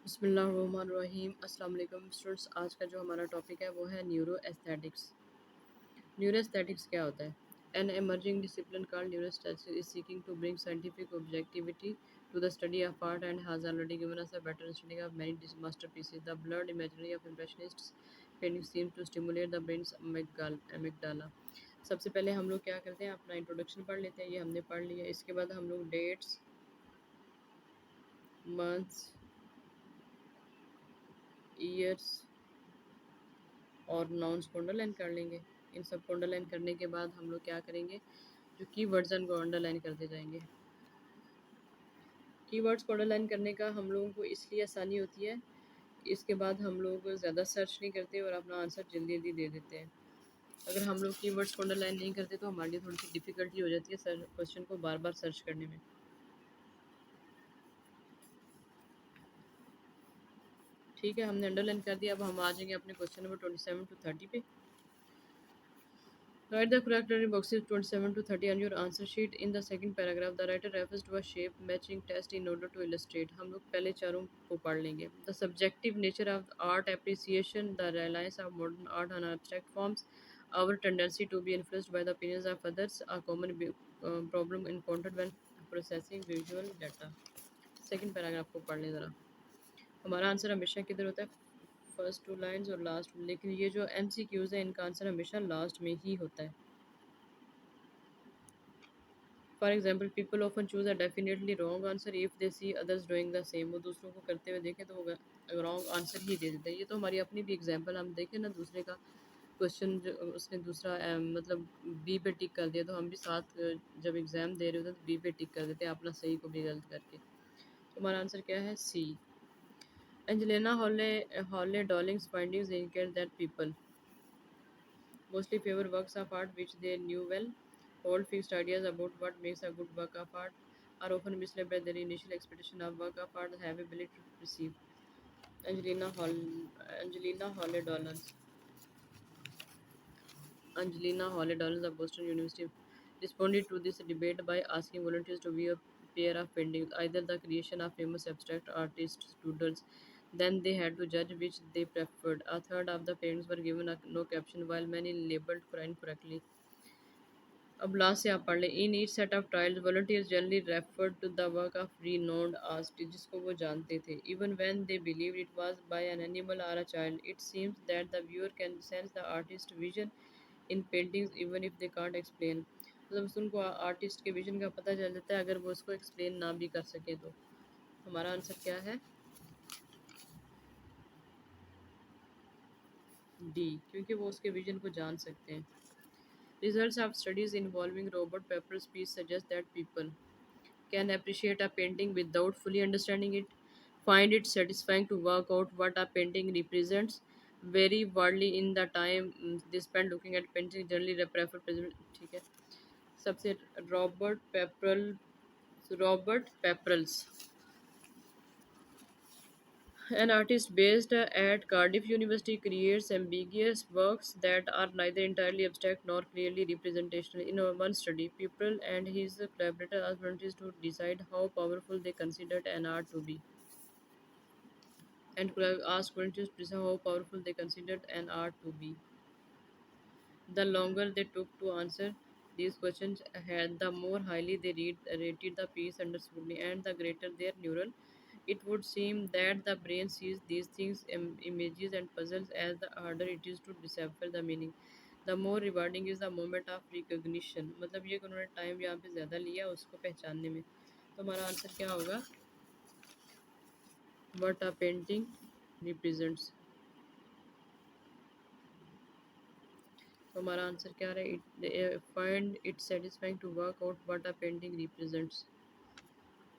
बिस्मिल्लाहिर्रहमानिर्रहीम। अस्सलाम वालेकुम स्टूडेंट्स। आज का जो हमारा टॉपिक है वो है न्यूरो एस्थेटिक्स। न्यूरो एस्थेटिक्स क्या होता है? An emerging discipline called neuroaesthetics is seeking to bring scientific objectivity to the study of art and has already given us a better understanding of many masterpieces. The blurred imagery of impressionists paintings seems to stimulate the brain's amygdala. सबसे पहले हम लोग क्या करते हैं, अपना introduction पढ़ लेते हैं। ये हमने पढ़ लिया। इसके बाद हम लोग डेट्स, मंथ्स, ईयर्स और नाउन्स को अंडरलाइन कर लेंगे। इन सब को अंडरलाइन करने के बाद हम लोग क्या करेंगे, जो कीवर्ड्स हैं उनको अंडरलाइन करते जाएंगे। कीवर्ड्स को अंडरलाइन करने का हम लोगों को इसलिए आसानी होती है, इसके बाद हम लोग ज़्यादा सर्च नहीं करते और अपना आंसर जल्दी जल्दी दे देते हैं। अगर हम लोग कीवर्ड्स को अंडरलाइन नहीं करते तो हमारे लिए थोड़ी सी डिफ़िकल्टी हो जाती है सर क्वेश्चन को बार बार सर्च करने में। ठीक है, हमने अंडरलाइन कर दिया। अब हम आ जाएंगे अपने क्वेश्चन नंबर 27 to 30 पे। Write the correct answer boxes 27 to 30 on your answer sheet. In the second paragraph, the writer refers to a shape matching test in order to illustrate. हम लोग पहले चारों को पढ़ लेंगे। The subjective nature of art appreciation, the reliance of modern art on abstract forms, our tendency to be influenced by the opinions of others, a common problem encountered when processing visual data. Second paragraph को पढ़ लें ज़रा। हमारा answer हमेशा किधर होता है? First two lines और लास्ट। लेकिन ये जो MCQs है इनका आंसर हमेशा लास्ट में ही होता है। For example, people often choose a definitely wrong answer if they see others doing the same. वो दूसरों को करते हुए देखें तो वो रॉन्ग आंसर ही दे देते हैं। ये तो हमारी अपनी भी एग्जाम्पल, हम देखें ना दूसरे का क्वेश्चन जो उसने दूसरा मतलब बी पे टिक कर दिया, तो हम भी साथ जब एग्ज़ाम दे रहे होते हैं तो बी पे टिक कर देते हैं अपना सही को भी गलत करके। तो हमारा आंसर क्या है? C. Angelina Hawley Dowling's findings indicate that people mostly favor works of art which they knew well, hold fixed ideas about what makes a good work of art, are often misled by their initial expectation of work of art, have ability to perceive. Angelina Hall, Angelina Holly Dollars, Angelina Holly Dollars of Boston University responded to this debate by asking volunteers to view a pair of paintings, either the creation of famous abstract artists' doodles. Then they had to judge which they preferred. A third of the paintings were given no caption, while many labeled incorrectly. अब last से आप पढ़ लें। In each set of trials volunteers generally referred to the work of renowned artist, जिसको वो जानते थे, even when they believe it was by an animal और a child. It seems that the viewer can sense the artist vision in paintings even if they can't explain. मतलब उनको artist के vision का पता चल जाता है अगर वो उसको एक्सप्लेन ना भी कर सके तो। हमारा आंसर क्या है? डी, क्योंकि वो उसके विजन को जान सकते हैं। Results of studies involving Robert Pepper's piece suggest that people can appreciate a painting without fully understanding it, find it satisfying to work out what a painting represents, vary widely in the time they spend looking at painting, generally prefer ठीक है। सबसे Robert पेपरल्स, an artist based at Cardiff University, creates ambiguous works that are neither entirely abstract nor clearly representational. In one study, people and his collaborators asked volunteers to decide how powerful they considered an art to be. And asked volunteers to decide how powerful they considered an art to be. The longer they took to answer these questions, the more highly they rated the piece under scrutiny, and the greater their neural. It would seem that the brain sees these things, images, and puzzles as the harder it is to decipher the meaning. The more rewarding is the moment of recognition. मतलब ये कि उन्होंने time यहाँ पे ज़्यादा लिया उसको पहचानने में। तो हमारा आंसर क्या होगा? What a painting represents. तो हमारा आंसर क्या रहा है? Find it satisfying to work out what a painting represents.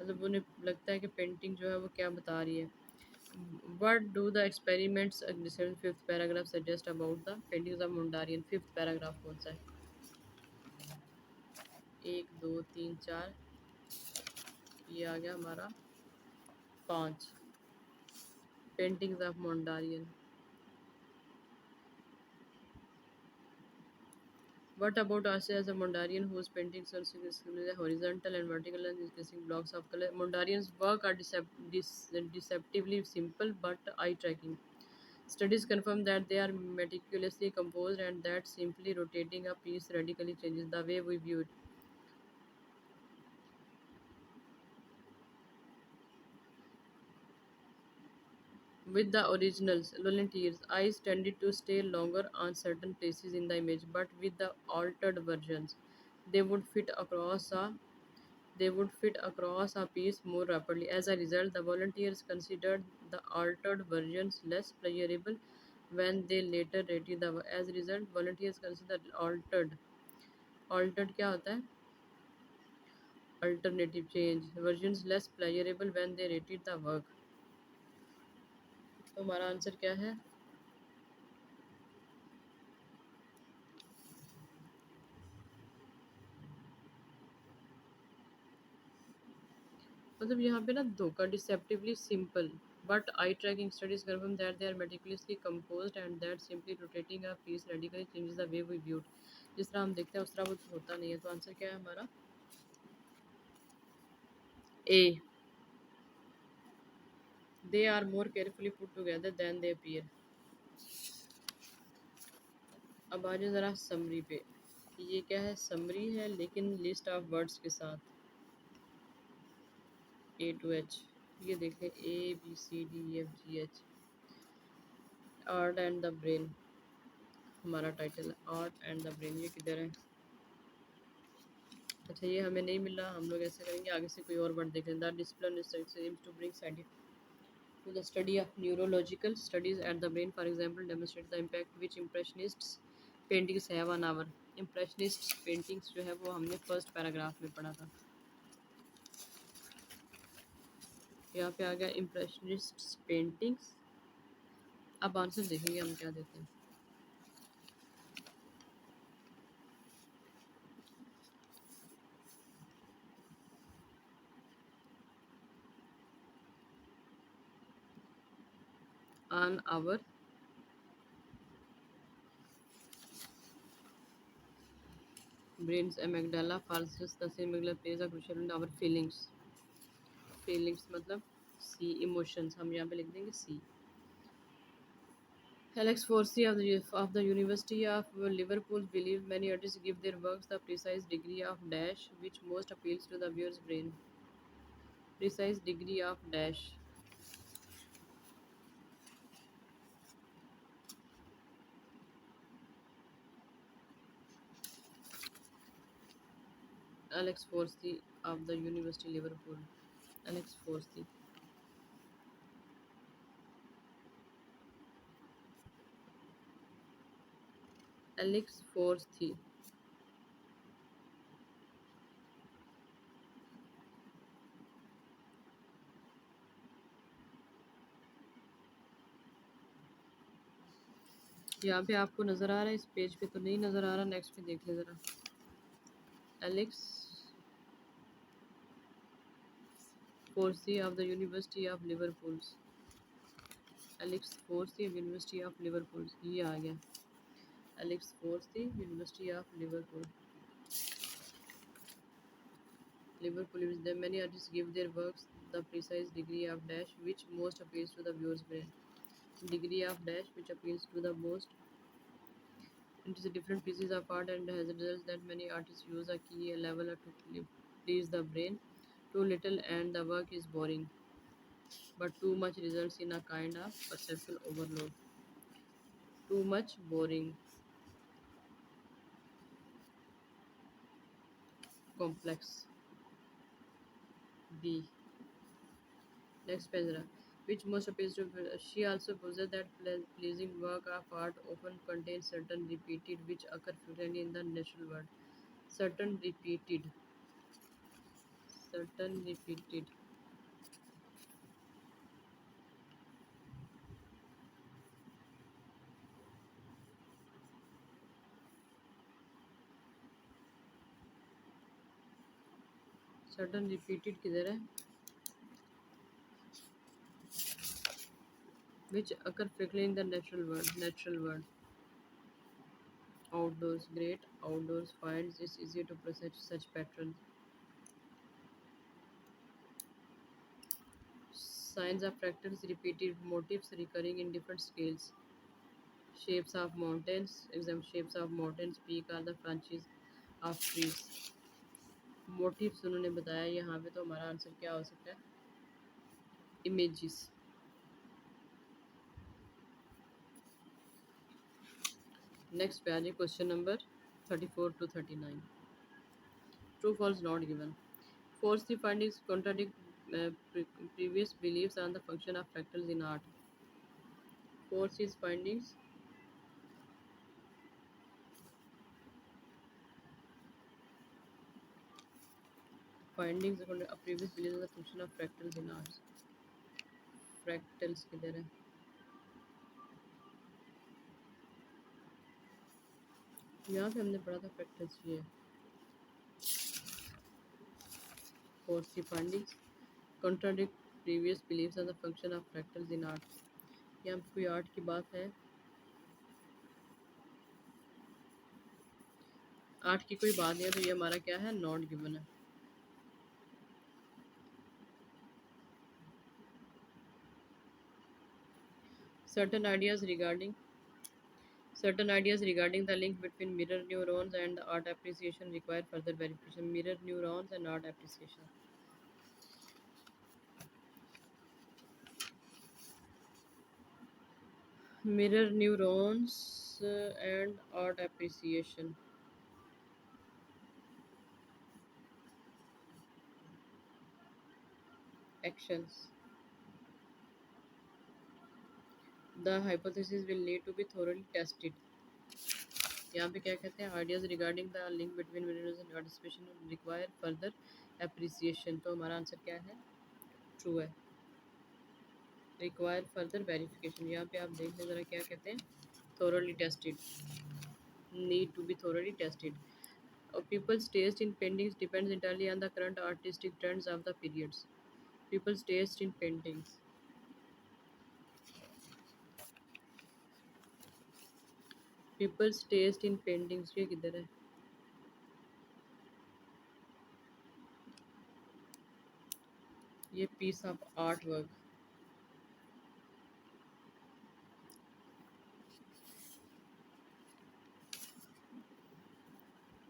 मतलब उन्हें लगता है कि पेंटिंग जो है वो क्या बता रही है। What do the experiments fifth paragraph suggest about the paintings of Mondrian. Fifth paragraph कौन सा है? 1 2 3 4, ये आ गया हमारा 5, paintings of Mondrian. What about us as a Mondarian whose paintings are significantly horizontal and vertical and discussing blocks of color? Mondarian's work are deceptively simple but eye-tracking. Studies confirm that they are meticulously composed and that simply rotating a piece radically changes the way we view it. With the originals, volunteers' eyes tended to stay longer on certain places in the image, but with the altered versions, they would fit across a they would fit across a piece more rapidly. As a result, the volunteers considered the altered versions less pleasurable when they later rated the as a result, volunteers considered altered क्या होता है alternative change versions less pleasurable when they rated the work. तो हमारा answer क्या है? मतलब यहाँ पे ना धोखा deceptively simple but eye tracking studies confirm that they are meticulously composed and that simply rotating a piece radically changes the way we view it. जिस तरह हम देखते हैं उस तरह वो होता नहीं है, तो आंसर क्या है हमारा? ए. They are more carefully put together than they appear. अब आ जाए ज़रा समरी पे. ये क्या है? समरी है लेकिन लिस्ट ऑफ वर्ड्स के साथ. A to H. ये देख लें, A B C D E F G H. Art and the brain हमारा टाइटल है. Art and the brain. ये किधर है? अच्छा, ये हमें नहीं मिल रहा. हम लोग ऐसे करेंगे, आगे से कोई और वर्ड देख लें. The discipline aims to bring scientific to the study of neurological studies at the brain, for example, demonstrate the impact which impressionists paintings have on our. impressionists paintings जो है वो हमने फर्स्ट पैराग्राफ में पढ़ा था. यहाँ पे आ गया impressionists paintings. अब आंसर देखेंगे हम क्या देते हैं. on our brains amygdala falsus the same amygdala plays a crucial role in our feelings. feelings मतलब सी. emotions हम यहाँ पे लिख देंगे सी. Alex Forsey of the University of Liverpool believe many artists give their works the precise degree of dash which most appeals to the viewer's brain. Precise degree of dash. Alex Forsey of the University Liverpool. Alex Forsey. Alex Forsey. यहाँ पे आपको नज़र आ रहा है, इस page पे तो नहीं नज़र आ रहा. नेक्स्ट पे देख ले ज़रा. Alex फोर्सी of the University of Liverpool. Alex फोर्सी of University of Liverpool. ये आ गया. Alex फोर्सी University of Liverpool. Liverpool is there. Many artists give their works the precise degree of dash which most appeals to the viewer's brain. Degree of dash which appeals to the most. It is a different pieces of art and has a result that many artists use a key level to please the brain. Too little and the work is boring, but too much results in a kind of perceptual overload. Too much boring, complex. B. Next page. Which most appeals to she also possesses that pleasing work of art often contains certain repeated which occur frequently in the natural world. Certain repeated. Certain repeated. Certain repeated किधर है? Which occur frequently in the natural world. Natural world. Outdoors, great. Outdoors finds it's easier to process such patterns. Signs of fractals, repeated motifs recurring in different scales. Shapes of mountains, example shapes of mountains, peak are the branches of trees. Motifs उन्होंने बताया यहाँ पे, तो हमारा answer क्या हो सकता है? इमेजेस. नेक्स्ट पे आ जाए question number 34 to 39. True false not given. False the findings contradict previous beliefs on the function of fractals in art. False is findings of previous beliefs on the function of fractals in art. Fractals किधर है? यहाँ पे हमने पढ़ा था fractals ये. False the findings contradict previous beliefs on the function of fractals in art. यहाँ पे कोई आर्ट की बात है? आर्ट की कोई बात नहीं है, तो ये हमारा क्या है? नॉट गिवन है. Certain ideas regarding Certain ideas regarding the link between mirror neurons and art appreciation require further verification. Mirror neurons and art appreciation. Mirror neurons and art appreciation. Actions. The hypothesis will need to be thoroughly tested. यहाँ पे क्या कहते हैं? Ideas regarding the link between mirrors and participation require further appreciation. तो हमारा answer क्या है? True है. Require further verification. यहाँ पे आप देख लें ज़रा क्या कहते हैं? thoroughly tested. Need to be thoroughly tested. People's taste in paintings depends entirely on the current artistic trends of the periods. People's taste in paintings. People's taste in paintings. ये किधर है? ये piece of artwork.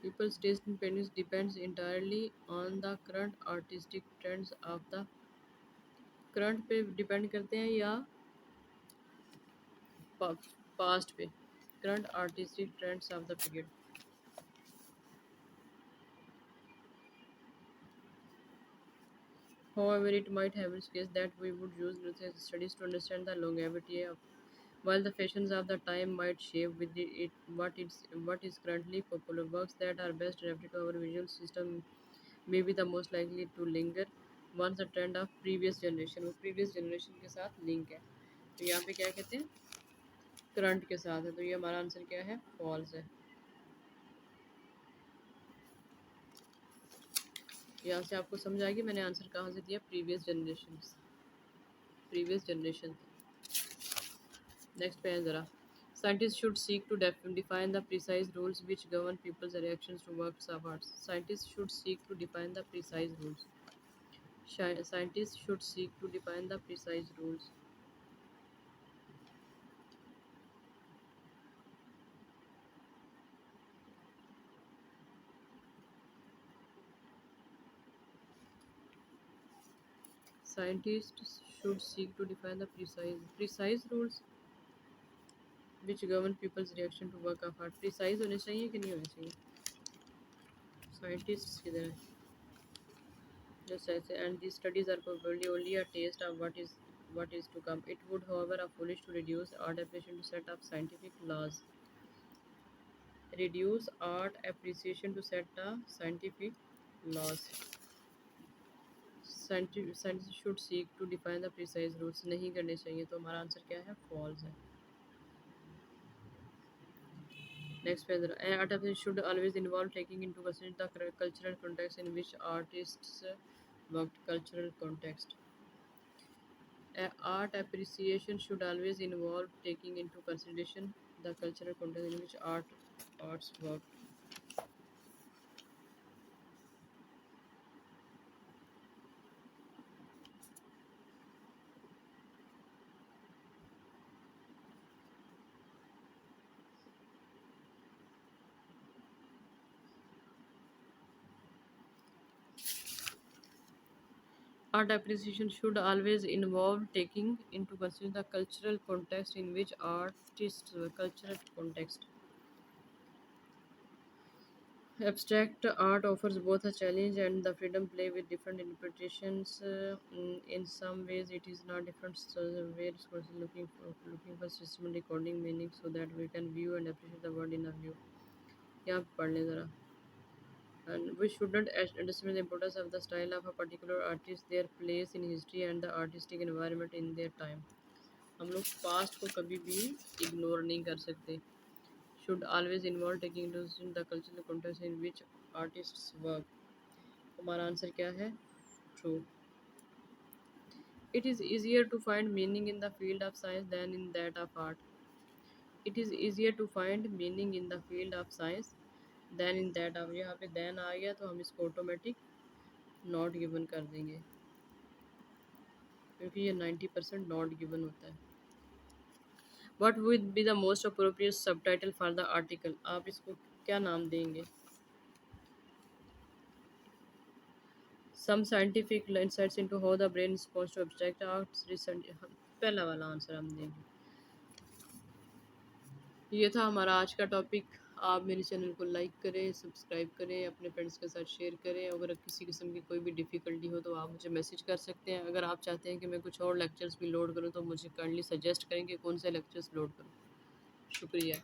People's taste in paintings depends entirely on the current artistic trends of the current पे depend करते हैं या past पे? Current artistic trends of the period. However, it might have its case that we would use research studies to understand the longevity of, while the fashions of the time might shape with what is currently popular. Works that are best adapted to our visual system may be the most likely to linger once the trend of previous generation, वो previous generation के साथ link है. तो यहाँ पे क्या कहते हैं? करंट के साथ है, तो ये हमारा आंसर क्या है? फॉल्स है. यहाँ से आपको समझ आएगी मैंने आंसर कहाँ से दिया? Previous generation. नेक्स्ट पे है ज़रा. Scientists should seek to define the precise rules which govern people's reactions to works of art. Scientists should seek to define the precise rules. Scientists should seek to define the precise rules. Scientists should seek to define the precise rules which govern people's reaction to work of art. Precise होने चाहिए कि नहीं होने चाहिए? Scientists किधर है? Just ऐसे, and these studies are probably only a taste of what is to come. It would, however, be foolish to reduce art appreciation to set of scientific laws. Reduce art appreciation to set a scientific laws. Scientists should seek to define the precise rules. नहीं करने चाहिए, तो हमारा answer क्या है? False है. Next page. Art appreciation should always involve taking into consideration the cultural context in which artists worked. Cultural context. Art appreciation should always involve taking into consideration the cultural context in which art arts work. Art appreciation should always involve taking into consideration the cultural context in which artists cultural context. Abstract art offers both a challenge and the freedom play with different interpretations. In some ways, it is not different. So, where is person looking for system recording meaning so that we can view and appreciate the world in a view. यहाँ पे पढ़ लें ज़रा. And we shouldn't underestimate the importance of the style of a particular artist, their place in history, and the artistic environment in their time. हम लोग past को कभी भी इग्नोर नहीं कर सकते. Should always involve taking into consideration the cultural context in which artists work. हमारा answer क्या है? True. It is easier to find meaning in the field of science than in that of art. It is easier to find meaning in the field of science than in that of. यहाँ पे then आ गया तो हम इसको automatic not given कर देंगे क्योंकि ये 90% नॉट गिवन होता है. What would be the most appropriate subtitle for the article? आप इसको क्या नाम देंगे? Some scientific insights into how the brain responds to abstract arts. Recent पहला वाला आंसर हम देंगे. ये था हमारा आज का टॉपिक. आप मेरे चैनल को लाइक करें, सब्सक्राइब करें, अपने फ्रेंड्स के साथ शेयर करें. अगर किसी किस्म की कोई भी डिफ़िकल्टी हो तो आप मुझे मैसेज कर सकते हैं. अगर आप चाहते हैं कि मैं कुछ और लेक्चर्स भी लोड करूं तो मुझे काइंडली सजेस्ट करें कि कौन से लेक्चर्स लोड करूं. शुक्रिया.